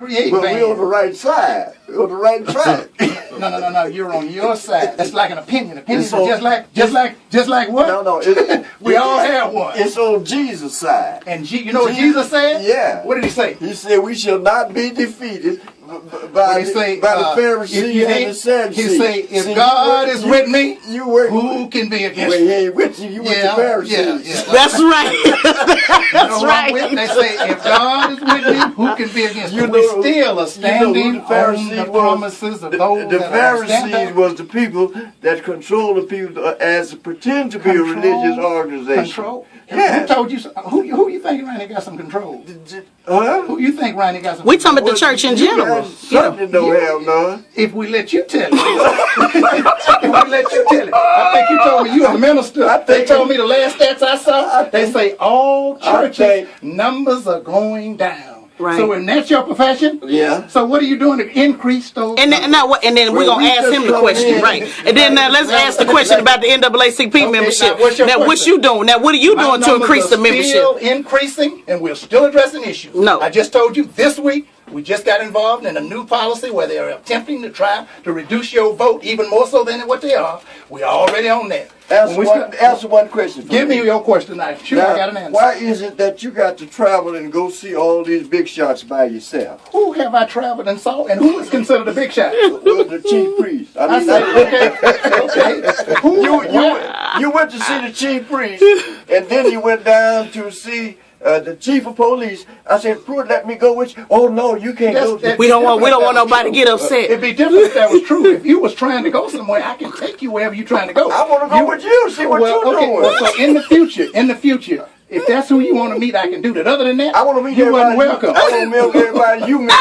Create but man. we're on the right side. We're on the right track. No. You're on your side. That's like an opinion. Opinions So- are just like what? No. We all have one. It's on Jesus' side. And you know what Jesus said? Yeah. What did he say? He said we shall not be defeated by the Pharisees and the Sadducees. He say, if God is with me, who can be against me? He ain't with you. You with the Pharisees. Yeah. That's right. That's right. They say, if God is with me, who can be against me? We still are standing on the promises of those The that Pharisees was the people that control the people as pretend to be a religious organization. Control? Yeah. Who told you? Who you think Ronnie got some control? Huh? Who you think Ronnie got some We control? talking about the church in general. Certainly don't have none. If we let you tell it. If we let you tell it. I think you told me you a minister. They told me the last stats I saw, they say all churches numbers are going down. Right. So and that's your profession? Yeah. So what are you doing to increase those? And then we're gonna ask him the question, right? And then let's ask the question about the NAACP membership. Now, what you doing? Now, what are you doing to increase the membership? Still increasing, and we're still addressing issues. No. I just told you this week we just got involved in a new policy where they are attempting to try to reduce your vote even more so than what they are. We're already on that. Answer one question. Give me your question. I got an answer. Why is it that you got to travel and go see all these big shots by yourself? Who have I traveled and saw, and who is considered a big shot? Well, the chief priest. I said, okay. You went to see the chief priest, and then you went down to see the chief of police. I said, Pruitt, let me go with you. Oh no, you can't go. We don't want nobody to get upset. It'd be different if that was true. If you was trying to go somewhere, I can take you wherever you're trying to go. I want to go with you. See what you're doing. Well, so in the future, if that's who you want to meet, I can do that. Other than that, I want to meet you everybody. wasn't welcome. I want to meet everybody you meet.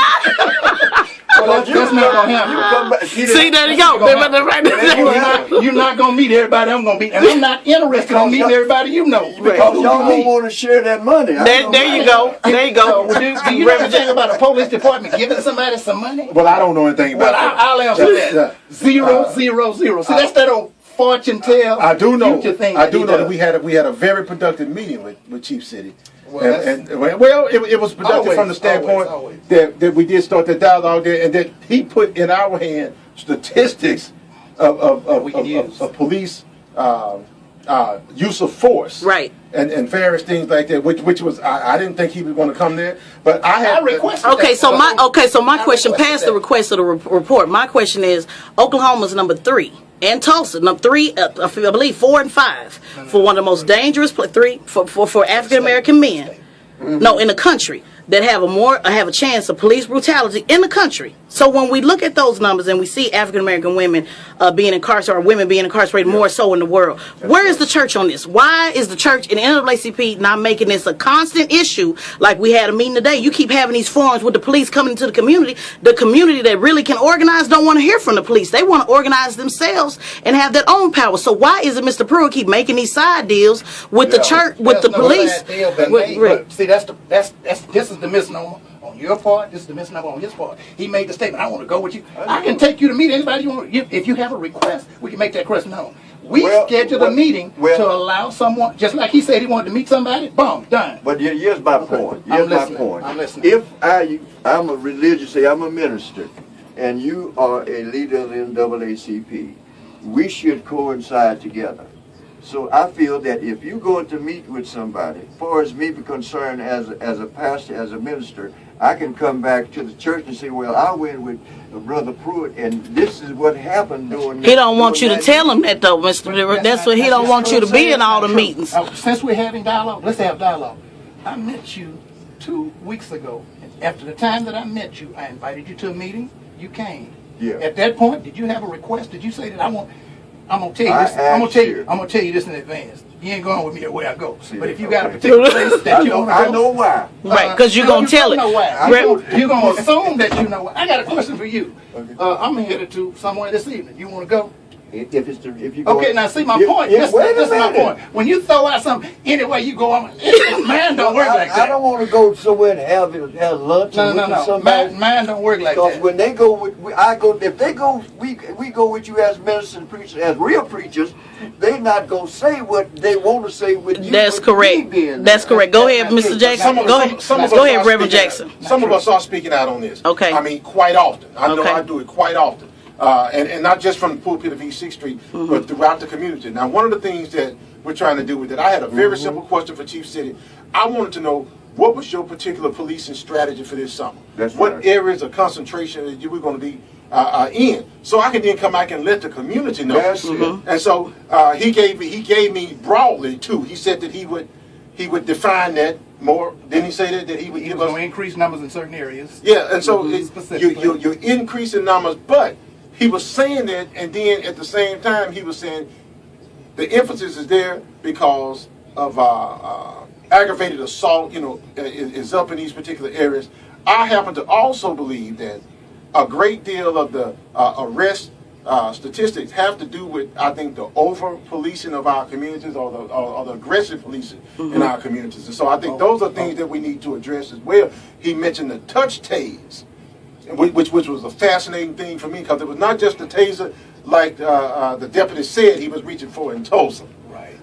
Well, that's not gonna happen. See, there you go. You're not gonna meet everybody I'm gonna meet, and I'm not interested in meeting everybody you know. Because y'all don't want to share that money. There you go. There you go. Do you know anything about a police department giving somebody some money? Well, I don't know anything about that. I'll answer that. 0, 0, 0. See, that's that old fortune tell. I do know. Thing I do know that we had a very productive meeting with Chief City. Well, it was productive from the standpoint that we did start the dialogue there, and that he put in our hand statistics of police use of force, right, and various things like that. Which was I didn't think he was going to come there, but I requested. Okay, so my question past the request of the report. My question is, Oklahoma's number 3. And Tulsa, number 3, I believe 4 and 5 for one of the most dangerous for African American men. No, in the country that have a chance of police brutality in the country. So when we look at those numbers and we see African American women being incarcerated, or women being incarcerated more so in the world, where is the church on this? Why is the church and the NAACP not making this a constant issue? Like we had a meeting today. You keep having these forums with the police coming into the community. The community that really can organize don't want to hear from the police. They want to organize themselves and have their own power. So why is it Mr. Pruitt keep making these side deals with the church, with the police? See, this is the misnomer on your part. This is the misnomer on his part. He made the statement, I want to go with you. I can take you to meet anybody you want. If you have a request, we can make that request known. We scheduled a meeting to allow someone, just like he said he wanted to meet somebody, boom, done. But here's my point. I'm listening. If I'm a religious, I'm a minister, and you are a leader of the NAACP, we should coincide together. So I feel that if you're going to meet with somebody, as far as me be concerned as a pastor, as a minister, I can come back to the church and say, well, I went with Brother Pruitt, and this is what happened during. He don't want you to tell him that, though, Mr. That's what he don't want you to be in all the meetings. Since we're having dialogue, let's have dialogue. I met you 2 weeks ago. After the time that I met you, I invited you to a meeting. You came. Yeah. At that point, did you have a request? Did you say that I'm gonna tell you this. I'm gonna tell you this in advance. You ain't going with me where I go. But if you got a particular place that you want to go, I know why. Right, because you're gonna tell it. You're gonna assume that you know why. I got a question for you. I'm headed to somewhere this evening. You want to go? If you go, Okay, now see my point. Yeah, wait a This is my minute. point. When you throw out something, anyway you go on. Man don't work like that. I don't want to go somewhere and have lunch No, with no. somebody. Man don't work like Because that. when they go, if they go, we go with you as ministers and preachers, as real preachers. They not gonna say what they want to say with you. That's correct. That's correct. Go ahead, Mr. Jackson. Go ahead. Go ahead, Reverend Jackson. Some of us are speaking out on this. Okay. I mean, quite often. I know Okay. I do it quite often. And not just from the pulpit of East 6th Street, but throughout the community. Now, one of the things that we're trying to do with it, I had a very simple question for Chief City. I wanted to know, what was your particular policing strategy for this summer? What areas of concentration that you were going to be in? So I can then come back and let the community know. That's it. And so he gave me broadly, too. He said that he would define that more. Didn't he say that he would He give was us... going to increase numbers in certain areas. Yeah, and so Specifically. you're increasing numbers, but he was saying that, and then at the same time he was saying the emphasis is there because of aggravated assault, is up in these particular areas. I happen to also believe that a great deal of the arrest statistics have to do with, I think, the over-policing of our communities or the aggressive policing in our communities. And so I think those are things that we need to address as well. He mentioned the touch tase, which was a fascinating thing for me, because it was not just the taser like the deputy said he was reaching for in Tulsa. Right.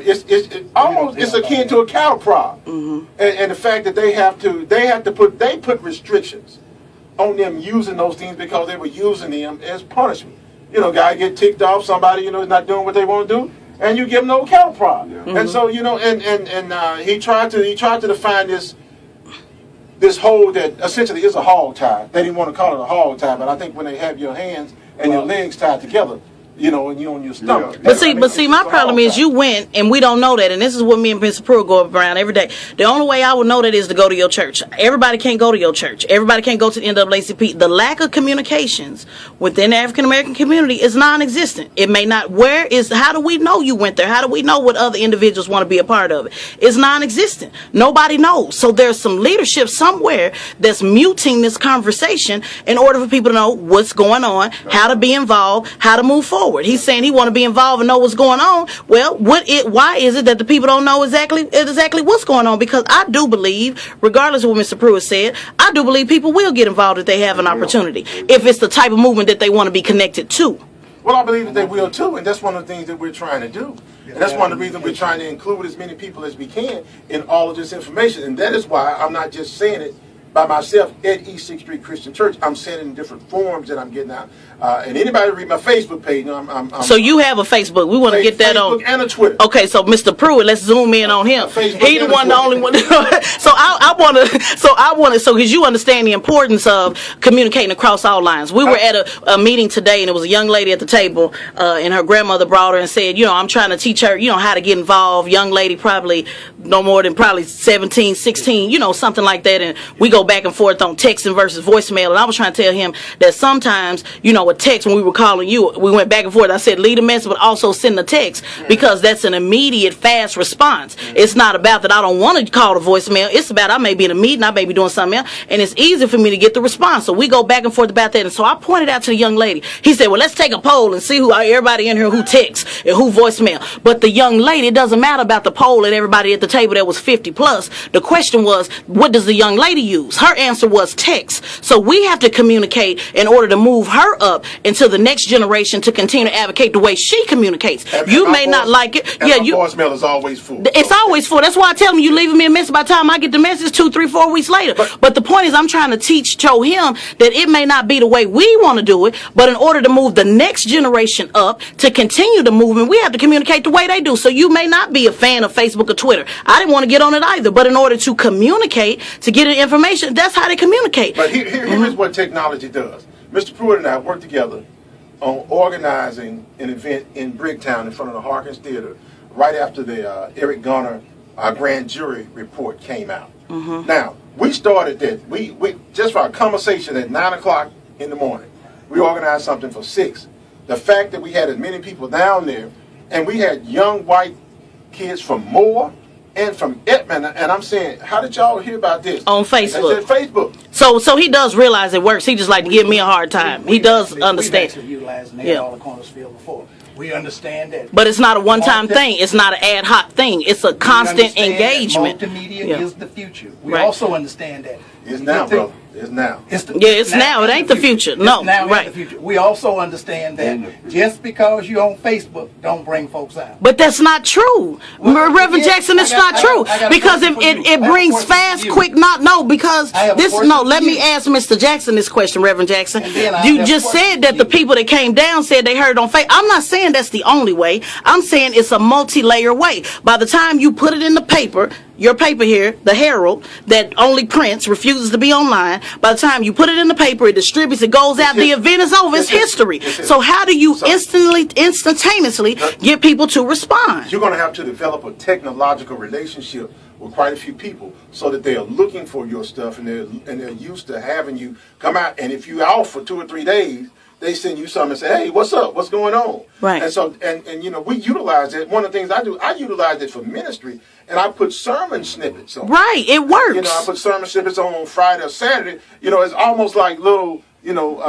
It's akin to a cattle prod, and the fact that they put restrictions on them using those things because they were using them as punishment. Guy get ticked off, somebody is not doing what they want to do, and you give them no cattle prod. Yeah. And so he tried to define this hold that essentially is a hog tie. They didn't want to call it a hog tie, but I think when they have your hands and your legs tied together, and you're on your stomach. But see, my problem is you went, and we don't know that, and this is what me and Mr. Pruitt go around every day. The only way I would know that is to go to your church. Everybody can't go to your church. Everybody can't go to the NAACP. The lack of communications within the African American community is non-existent. It may not. How do we know you went there? How do we know what other individuals want to be a part of it? It's non-existent. Nobody knows. So there's some leadership somewhere that's muting this conversation in order for people to know what's going on, how to be involved, how to move forward. He's saying he want to be involved and know what's going on. Well, why is it that the people don't know exactly what's going on? Because I do believe, regardless of what Mr. Pruitt said, I do believe people will get involved if they have an opportunity, if it's the type of movement that they want to be connected to. Well, I believe that they will too, and that's one of the things that we're trying to do. And that's one of the reasons we're trying to include as many people as we can in all of this information. And that is why I'm not just saying it by myself at East 6th Street Christian Church. I'm saying it in different forms that I'm getting out. And anybody read my Facebook page, so you have a Facebook. We want to get that on. Facebook and a Twitter. Okay, so Mr. Pruitt, let's zoom in on him. He the one, the only one. So I want to, because you understand the importance of communicating across all lines. We were at a meeting today, and it was a young lady at the table, and her grandmother brought her and said, I'm trying to teach her, how to get involved. Young lady, probably no more than 17, 16, something like that. And we go back and forth on texting versus voicemail. And I was trying to tell him that sometimes, a text, when we were calling you, we went back and forth. I said, leave a message, but also send a text, because that's an immediate, fast response. It's not about that I don't want to call the voicemail. It's about I may be in a meeting, I may be doing something else, and it's easy for me to get the response. So we go back and forth about that. And so I pointed out to the young lady. He said, well, let's take a poll and see everybody in here who texts and who voicemail. But the young lady, it doesn't matter about the poll and everybody at the table that was 50 plus. The question was, what does the young lady use? Her answer was text. So we have to communicate in order to move her up into the next generation to continue to advocate the way she communicates. You may not like it. And my voicemail is always full. It's always full. That's why I tell them, you leaving me a message by the time I get the message 2, 3, 4 weeks later. But the point is, I'm trying to show him that it may not be the way we want to do it, but in order to move the next generation up to continue the movement, we have to communicate the way they do. So you may not be a fan of Facebook or Twitter. I didn't want to get on it either, but in order to communicate, to get information, that's how they communicate. But here is what technology does. Mr. Pruitt and I worked together on organizing an event in Bricktown in front of the Harkins Theater right after the Eric Garner grand jury report came out. Now, we started that. We just for our conversation at 9 o'clock in the morning, we organized something for 6. The fact that we had as many people down there, and we had young white kids from Moore, and from Edmond, and I'm saying, how did y'all hear about this? On Facebook. They said Facebook. So he does realize it works. He just like to give me a hard time. He does understand. We've actually utilized that Yeah. all the corners field before. We understand that. But it's not a one-time thing. It's not an ad hoc thing. It's a constant engagement. Multimedia Yeah. is the future. We Right. also understand that. It's now, brother. It's now. It's now. It ain't the future. No, It's now right. in the future. We also understand that just because you're on Facebook, don't bring folks out. But that's not true. Well, Reverend yeah, Jackson, it's I got- not true. I got a Because question for you. it I have a brings question fast, for you. quick, because I have a this, question no, for let me you. ask Mr. Jackson this question, Reverend Jackson. And then I You have a just question said for that the you. people that came down said they heard on Facebook. I'm not saying that's the only way. I'm saying it's a multi-layer way. By the time you put it in the paper, your paper here, the Herald, that only prints, refuses to be online. By the time you put it in the paper, it distributes, it goes out, the event is over, it's history. So how do you instantaneously get people to respond? You're going to have to develop a technological relationship with quite a few people so that they are looking for your stuff and they're used to having you come out. And if you're out for 2 or 3 days, they send you something and say, hey, what's up? What's going on? Right. And so, and you know, we utilize it. One of the things I do, I utilize it for ministry, and I put sermon snippets on. Right, it works. You know, I put sermon snippets on Friday or Saturday. You know, it's almost like little, you know,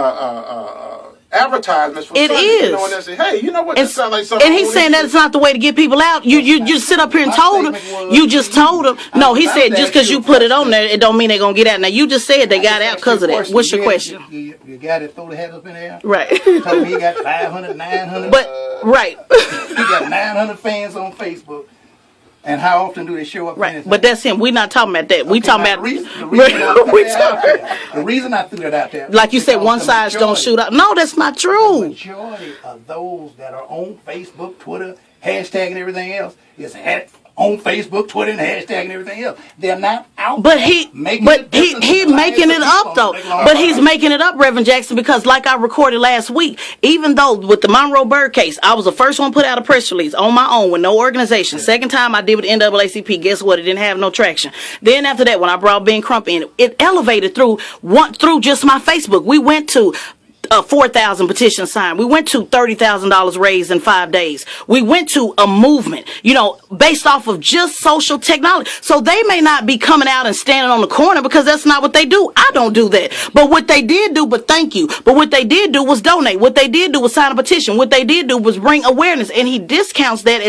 advertisements for It Sunday, is. You know, and they say, hey, you know what? And, This sounds like something. and he's saying that it's not the way to get people out. You just sit up here and My told him. statement was- You just told him. No, he I'm said just because asking you you a put it on question. there, it don't mean they're gonna get out. Now you just said they got out because of that. What's your question? You got it, throw the head up in the air. Right. Told me he got 500, 900. But right, He got 900 fans on Facebook. And how often do they show up? for right. anything? But that's him. We not talking about that. We Okay, talking now, about. the reason I threw we that out talking- there- the reason I threw that out there. like you said, because one the size don't majority- shoot out. No, that's not The true. majority of those that are on Facebook, Twitter, hashtag and everything else is on Facebook, Twitter, and hashtag and everything else. They're not out. But there he making a difference he in the making lives it of up people though. on a But he's making it up, Reverend Jackson, because like I recorded last week, even though with the Monroe Bird case, I was the first one to put out a press release on my own with no organization. Second time I did with the NAACP, guess what? It didn't have no traction. Then after that, when I brought Ben Crump in, it elevated through just my Facebook. We went to 4,000 petitions signed. We went to $30,000 raised in 5 days. We went to a movement, you know, based off of just social technology. So they may not be coming out and standing on the corner because that's not what they do. I don't do that. But what they did do, but what they did do was donate. What they did do was sign a petition. What they did do was bring awareness, and he discounts that